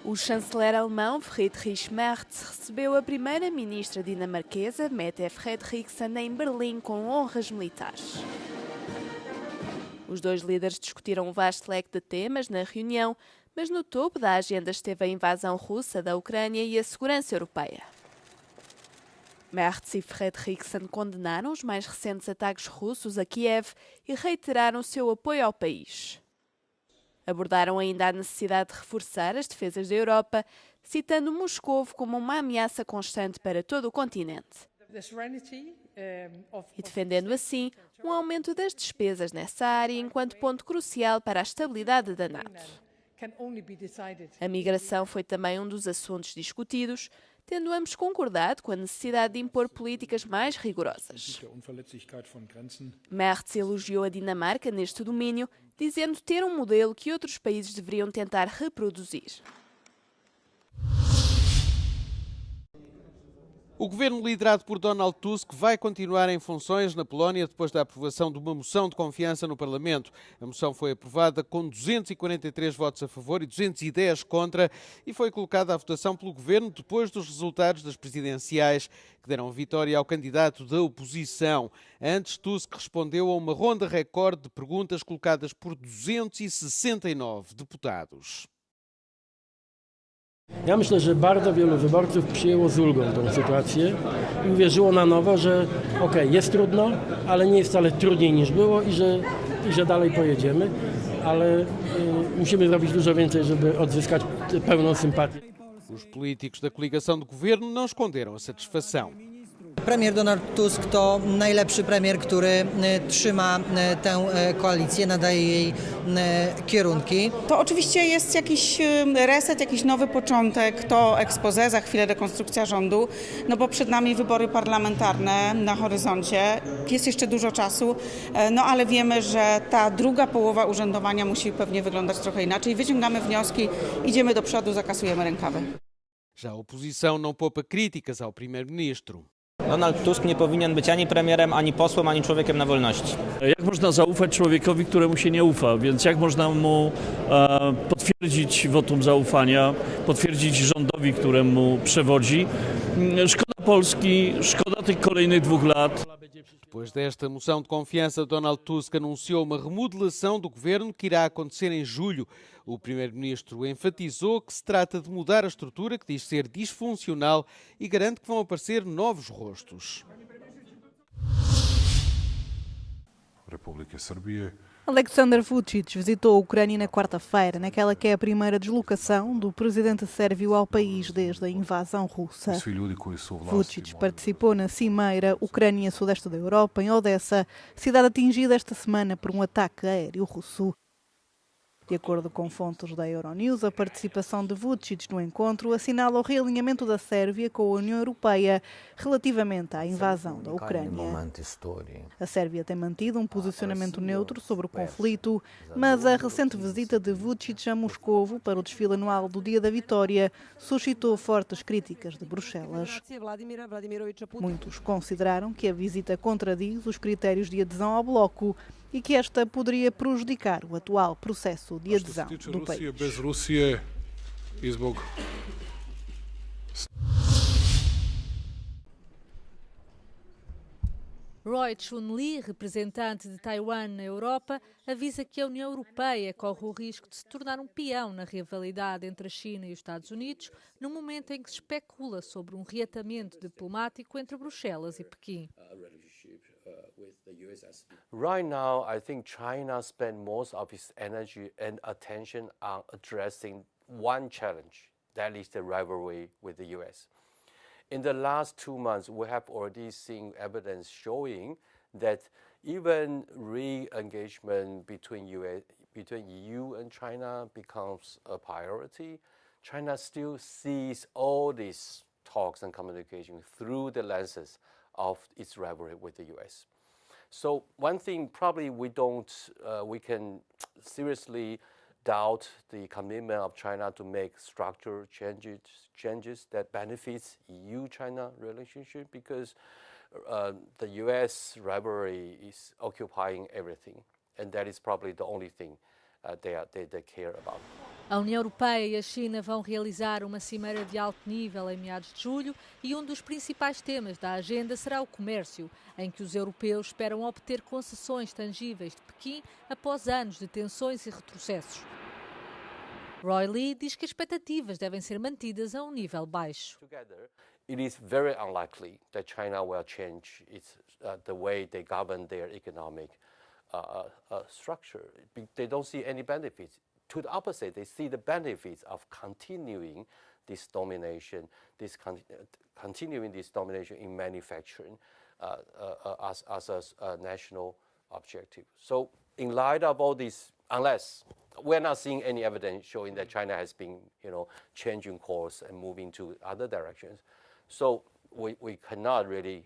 O chanceler alemão Friedrich Merz recebeu a primeira-ministra dinamarquesa Mette Frederiksen em Berlim com honras militares. Os dois líderes discutiram um vasto leque de temas na reunião, mas no topo da agenda esteve a invasão russa da Ucrânia e a segurança europeia. Merz e Frederiksen condenaram os mais recentes ataques russos a Kiev e reiteraram seu apoio ao país. Abordaram ainda a necessidade de reforçar as defesas da Europa, citando Moscovo como uma ameaça constante para todo o continente. E defendendo assim um aumento das despesas nessa área enquanto ponto crucial para a estabilidade da NATO. A migração foi também um dos assuntos discutidos, tendo ambos concordado com a necessidade de impor políticas mais rigorosas. Merz elogiou a Dinamarca neste domínio, dizendo ter um modelo que outros países deveriam tentar reproduzir. O governo liderado por Donald Tusk vai continuar em funções na Polónia depois da aprovação de uma moção de confiança no Parlamento. A moção foi aprovada com 243 votos a favor e 210 contra e foi colocada à votação pelo governo depois dos resultados das presidenciais que deram vitória ao candidato da oposição. Antes, Tusk respondeu a uma ronda recorde de perguntas colocadas por 269 deputados. Ja myślę, że bardzo wielu wyborców przyjęło z ulgą tę sytuację i uwierzyło na nowo, że jest trudno, ale nie jest wcale trudniej niż było i że dalej pojedziemy, ale musimy zrobić dużo więcej, żeby odzyskać pełną sympatię. Os políticos da coligação de governo não esconderam a satisfação. Premier Donald Tusk to najlepszy premier, który trzyma tę koalicję, nadaje jej kierunki. To oczywiście jest jakiś reset, jakiś nowy początek, to expose, za chwilę rekonstrukcja rządu, no bo przed nami wybory parlamentarne na horyzoncie. Jest jeszcze dużo czasu, no ale wiemy, że ta druga połowa urzędowania musi pewnie wyglądać trochę inaczej. Wyciągamy wnioski, idziemy do przodu, zakasujemy rękawy. Já a oposição não poupa críticas ao primeiro-ministro. Donald Tusk nie powinien być ani premierem, ani posłem, ani człowiekiem na wolności. Jak można zaufać człowiekowi, któremu się nie ufa? Więc jak można mu potwierdzić wotum zaufania, potwierdzić rządowi, któremu przewodzi? Szkoda Polski, szkoda tych kolejnych 2 lat. Depois desta moção de confiança, Donald Tusk anunciou uma remodelação do governo que irá acontecer em julho. O primeiro-ministro enfatizou que se trata de mudar a estrutura, que diz ser disfuncional, e garante que vão aparecer novos rostos. República Sérvia. Aleksandar Vučić visitou a Ucrânia na quarta-feira, naquela que é a primeira deslocação do presidente sérvio ao país desde a invasão russa. Vučić participou na cimeira Ucrânia-Sudeste da Europa, em Odessa, cidade atingida esta semana por um ataque aéreo russo. De acordo com fontes da Euronews, a participação de Vučić no encontro assinala o realinhamento da Sérvia com a União Europeia relativamente à invasão da Ucrânia. A Sérvia tem mantido um posicionamento neutro sobre o conflito, mas a recente visita de Vučić a Moscovo para o desfile anual do Dia da Vitória suscitou fortes críticas de Bruxelas. Muitos consideraram que a visita contradiz os critérios de adesão ao bloco e que esta poderia prejudicar o atual processo de adesão do país. Roy Chun-li, representante de Taiwan na Europa, avisa que a União Europeia corre o risco de se tornar um peão na rivalidade entre a China e os Estados Unidos, no momento em que se especula sobre um reatamento diplomático entre Bruxelas e Pequim. Right now, I think China spends most of its energy and attention on addressing one challenge, that is the rivalry with the US. In the last 2 months, we have already seen evidence showing that even re-engagement between EU and China becomes a priority. China still sees all these talks and communication through the lenses of its rivalry with the US. So one thing probably we can seriously doubt the commitment of China to make structural changes that benefits EU-China relationship, because the US rivalry is occupying everything, and that is probably the only thing they care about. A União Europeia e a China vão realizar uma cimeira de alto nível em meados de julho e um dos principais temas da agenda será o comércio, em que os europeus esperam obter concessões tangíveis de Pequim após anos de tensões e retrocessos. Roy Lee diz que as expectativas devem ser mantidas a um nível baixo. It is very unlikely that China will change the way they govern their economic structure. They don't see any benefits. To the opposite, they see the benefits of continuing this domination, continuing this domination in manufacturing as a national objective. So, in light of all this, unless we're not seeing any evidence showing that China has been, changing course and moving to other directions, so we cannot really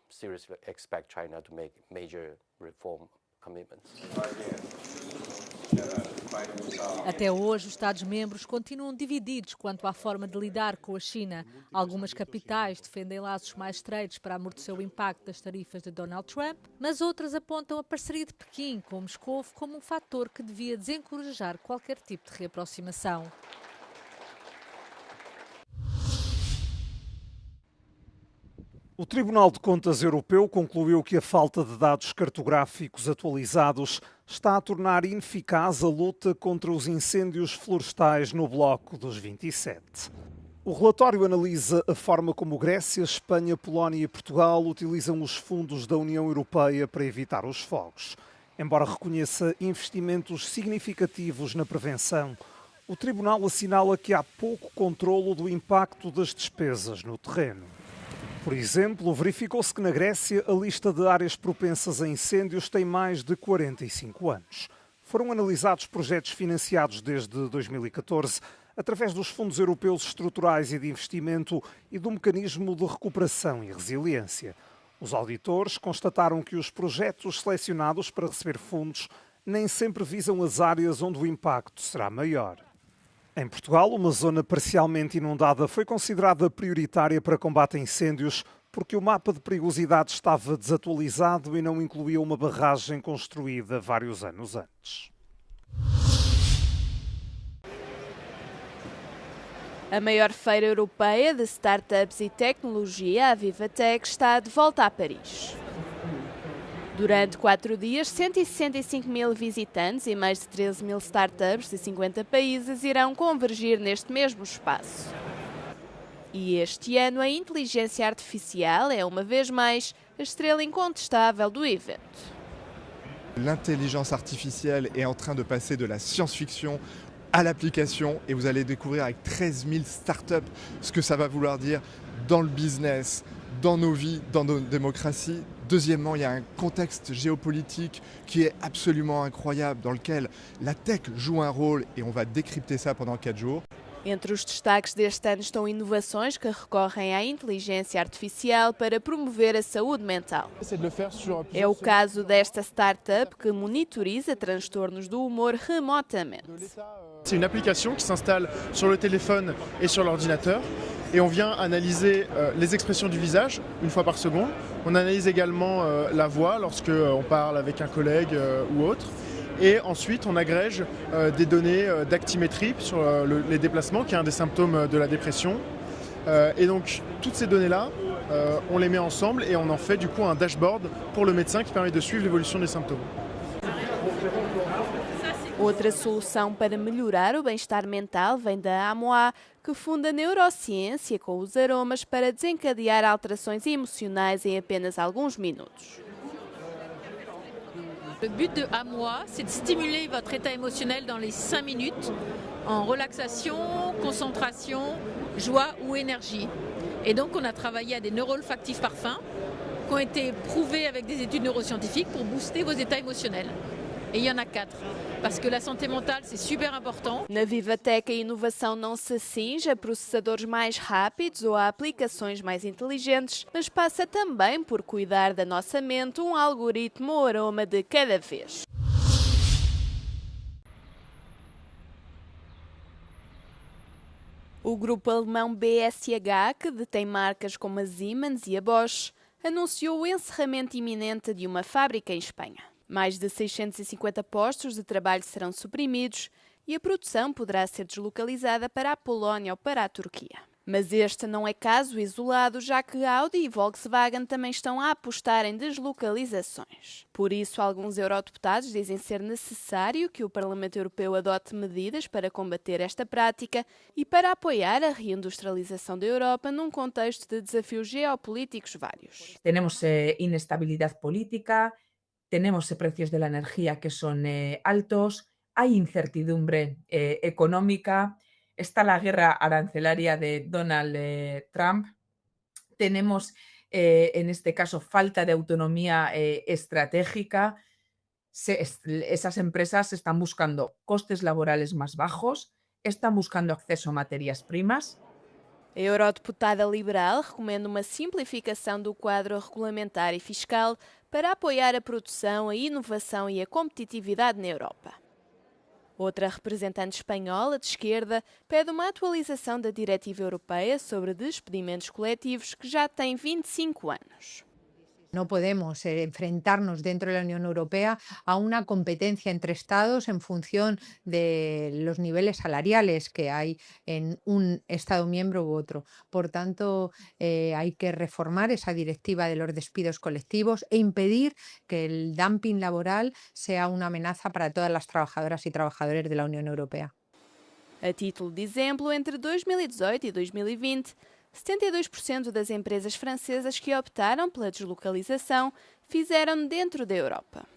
seriously expect China to make major reform commitments. Até hoje, os Estados-membros continuam divididos quanto à forma de lidar com a China. Algumas capitais defendem laços mais estreitos para amortecer o impacto das tarifas de Donald Trump, mas outras apontam a parceria de Pequim com Moscou como um fator que devia desencorajar qualquer tipo de reaproximação. O Tribunal de Contas Europeu concluiu que a falta de dados cartográficos atualizados está a tornar ineficaz a luta contra os incêndios florestais no Bloco dos 27. O relatório analisa a forma como Grécia, Espanha, Polónia e Portugal utilizam os fundos da União Europeia para evitar os fogos. Embora reconheça investimentos significativos na prevenção, o Tribunal assinala que há pouco controlo do impacto das despesas no terreno. Por exemplo, verificou-se que na Grécia a lista de áreas propensas a incêndios tem mais de 45 anos. Foram analisados projetos financiados desde 2014 através dos fundos europeus estruturais e de investimento e do mecanismo de recuperação e resiliência. Os auditores constataram que os projetos selecionados para receber fundos nem sempre visam as áreas onde o impacto será maior. Em Portugal, uma zona parcialmente inundada foi considerada prioritária para combate a incêndios porque o mapa de perigosidade estava desatualizado e não incluía uma barragem construída vários anos antes. A maior feira europeia de startups e tecnologia, a Vivatech, está de volta a Paris. Durante 4 dias, 165 mil visitantes e mais de 13 mil startups de 50 países irão convergir neste mesmo espaço. E este ano a inteligência artificial é, uma vez mais, a estrela incontestável do evento. L'intelligence artificielle est en train de passer de la science-fiction à l'application et vous allez découvrir avec 13 000 startups ce que ça va vouloir dire dans le business, dans nos vies, dans nos démocraties. Deuxièmement, il y a un contexte géopolitique qui est absolument incroyable dans lequel la tech joue un rôle et on va décrypter ça pendant 4 jours. Entre os destaques deste ano estão inovações que recorrem à inteligência artificial para promover a saúde mental. É o caso desta startup que monitoriza transtornos do humor remotamente. C'est une application qui s'installe sur le téléphone et sur l'ordinateur et on vient analyser les expressions du visage une fois par seconde. On analyse également la voix lorsque on parle avec un collègue ou autre. Et ensuite, on agrège des données d'actimétrie sur les déplacements, qui est un des symptômes de la dépression. Et donc, toutes ces données-là, on les met ensemble et on en fait du coup un dashboard pour le médecin qui permet de suivre l'évolution des symptômes. Outra solução para melhorar o bem-estar mental vem da Amoa, que funda neurociência com os aromas para desencadear alterações emocionais em apenas alguns minutos. Le but de Amoa, c'est de stimuler votre état émotionnel dans les 5 minutes en relaxation, concentration, joie ou énergie. Et donc on a travaillé à des neuroolfactifs parfums qui ont été prouvés avec des études neuroscientifiques pour booster vos états émotionnels. Et il y en a 4, parce que la santé mentale, c'est super important. Na Vivatech, a inovação não se cinge a processadores mais rápidos ou a aplicações mais inteligentes, mas passa também por cuidar da nossa mente um algoritmo ou aroma de cada vez. O grupo alemão BSH, que detém marcas como a Siemens e a Bosch, anunciou o encerramento iminente de uma fábrica em Espanha. Mais de 650 postos de trabalho serão suprimidos e a produção poderá ser deslocalizada para a Polónia ou para a Turquia. Mas este não é caso isolado, já que Audi e Volkswagen também estão a apostar em deslocalizações. Por isso, alguns eurodeputados dizem ser necessário que o Parlamento Europeu adote medidas para combater esta prática e para apoiar a reindustrialização da Europa num contexto de desafios geopolíticos vários. Temos inestabilidade política, temos precios da energia que são altos, há incertidumbre económica. Está la guerra arancelaria de Donald Trump. Tenemos, en este caso, falta de autonomía estratégica. Esas empresas están buscando costes laborales más bajos, están buscando acceso a materias primas. A eurodeputada liberal recomenda uma simplificação do quadro regulamentar e fiscal para apoiar a produção, a inovação e a competitividade na Europa. Outra representante espanhola de esquerda pede uma atualização da Diretiva Europeia sobre despedimentos coletivos que já tem 25 anos. No podemos enfrentarnos dentro de la Unión Europea a una competencia entre Estados en función de los niveles salariales que hay en un Estado miembro u otro. Por tanto, hay que reformar esa directiva de los despidos colectivos e impedir que el dumping laboral sea una amenaza para todas las trabajadoras y trabajadores de la Unión Europea. A título de exemplo, entre 2018 e 2020, 72% das empresas francesas que optaram pela deslocalização fizeram dentro da Europa.